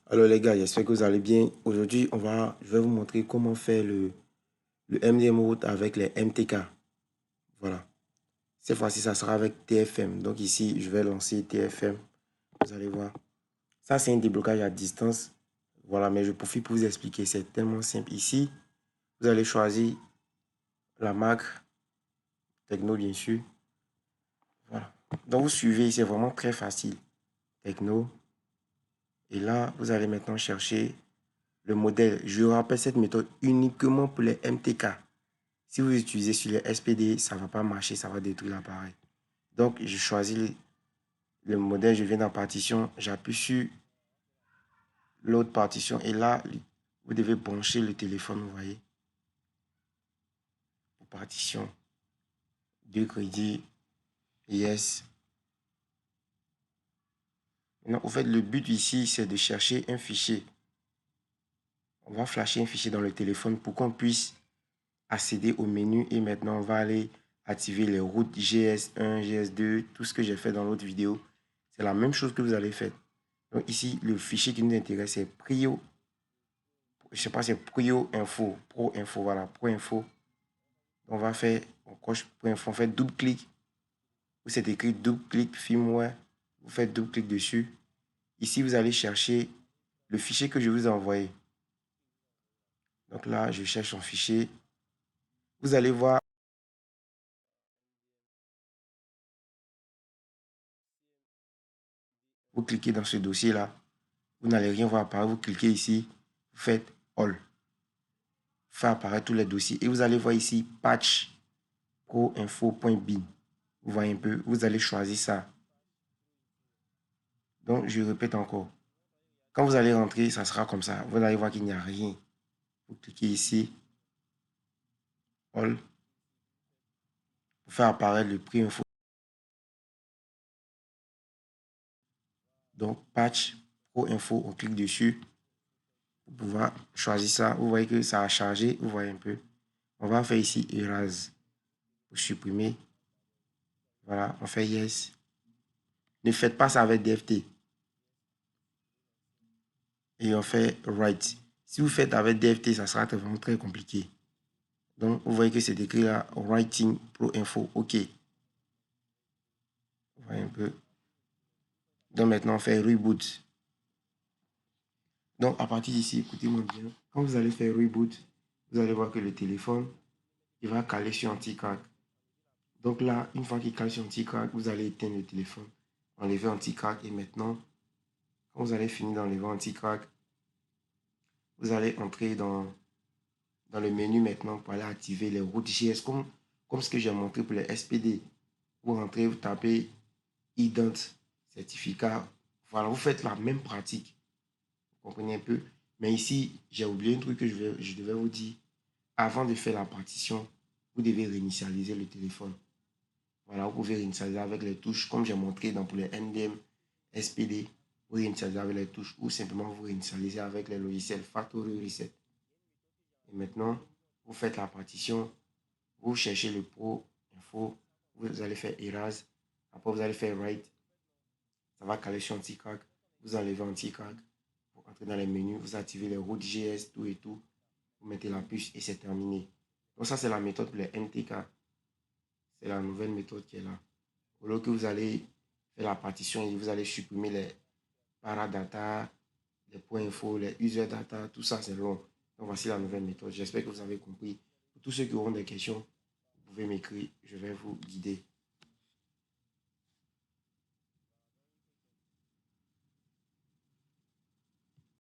Alors les gars, j'espère que vous allez bien. Aujourd'hui, je vais vous montrer comment faire le MDM route avec les MTK. Voilà. Cette fois-ci, ça sera avec TFM. Donc ici, je vais lancer TFM. Vous allez voir. Ça, c'est un déblocage à distance. Voilà, mais je profite pour vous expliquer. C'est tellement simple. Ici, vous allez choisir la marque Techno, bien sûr. Voilà. Donc vous suivez, c'est vraiment très facile. Techno. Et là, vous allez maintenant chercher le modèle. Je rappelle cette méthode uniquement pour les MTK. Si vous utilisez sur les SPD, ça ne va pas marcher, ça va détruire l'appareil. Donc, je choisis le modèle, je viens dans partition, j'appuie sur l'autre partition et là, vous devez brancher le téléphone, vous voyez. Pour partition, 2 crédits, yes. Maintenant, au fait, le but ici, c'est de chercher un fichier. On va flasher un fichier dans le téléphone pour qu'on puisse accéder au menu et maintenant, on va aller activer les routes GS1, GS2, tout ce que j'ai fait dans l'autre vidéo. C'est la même chose que vous allez faire. Donc ici, le fichier qui nous intéresse, c'est Prio. Je sais pas, c'est Prio Info. Pro Info, voilà, Pro Info. On va faire, on coche Pro Info, on fait double-clic. Où c'est écrit double-clic firmware. Vous faites double-clic dessus. Ici, vous allez chercher le fichier que je vous ai envoyé. Donc là, je cherche son fichier. Vous allez voir. Vous cliquez dans ce dossier-là. Vous n'allez rien voir apparaître. Vous cliquez ici. Vous faites All. Faire apparaître tous les dossiers. Et vous allez voir ici patch proinfo.bin. Vous voyez un peu. Vous allez choisir ça. Donc, je répète encore. Quand vous allez rentrer, ça sera comme ça. Vous allez voir qu'il n'y a rien. Vous cliquez ici. All. Pour faire apparaître le prix info. Donc, patch pro info. On clique dessus. Pour pouvoir choisir ça. Vous voyez que ça a chargé. Vous voyez un peu. On va faire ici erase. Pour supprimer. Voilà. On fait yes. Ne faites pas ça avec DFT. Et on fait write. Si vous faites avec DFT, ça sera vraiment très compliqué. Donc, vous voyez que c'est écrit là, Writing Pro Info. OK. Vous voyez un peu. Donc, maintenant, on fait Reboot. Donc, à partir d'ici, écoutez-moi bien. Quand vous allez faire Reboot, vous allez voir que le téléphone, il va caler sur anti-crack. Donc là, une fois qu'il cale sur anti-crack, vous allez éteindre le téléphone, enlever anti-crack. Et maintenant, quand vous allez finir d'enlever anti-crack, vous allez entrer dans le menu maintenant pour aller activer les routes JS comme ce que j'ai montré pour les SPD. Vous rentrez, vous tapez ident certificat. Voilà, vous faites la même pratique. Vous comprenez un peu? Mais ici, j'ai oublié un truc que je devais vous dire. Avant de faire la partition, vous devez réinitialiser le téléphone. Voilà, vous pouvez réinitialiser avec les touches, comme j'ai montré pour les NDM, SPD. Vous réinitialisez avec les touches ou simplement vous réinitialisez avec les logiciels Factory Reset. Et maintenant, vous faites la partition, vous cherchez le Pro Info, vous allez faire Erase. Après, vous allez faire Write. Ça va caler sur anti-crack. Vous enlevez anti-crack. Vous entrez dans les menus, vous activez les routes GS, tout et tout. Vous mettez la puce et c'est terminé. Donc ça, c'est la méthode pour les MTK. C'est la nouvelle méthode qui est là. Au lieu que vous allez faire la partition et vous allez supprimer les paradata, les points info, les user data, tout ça, c'est long. Donc voici la nouvelle méthode. J'espère que vous avez compris. Pour tous ceux qui auront des questions, vous pouvez m'écrire. Je vais vous guider.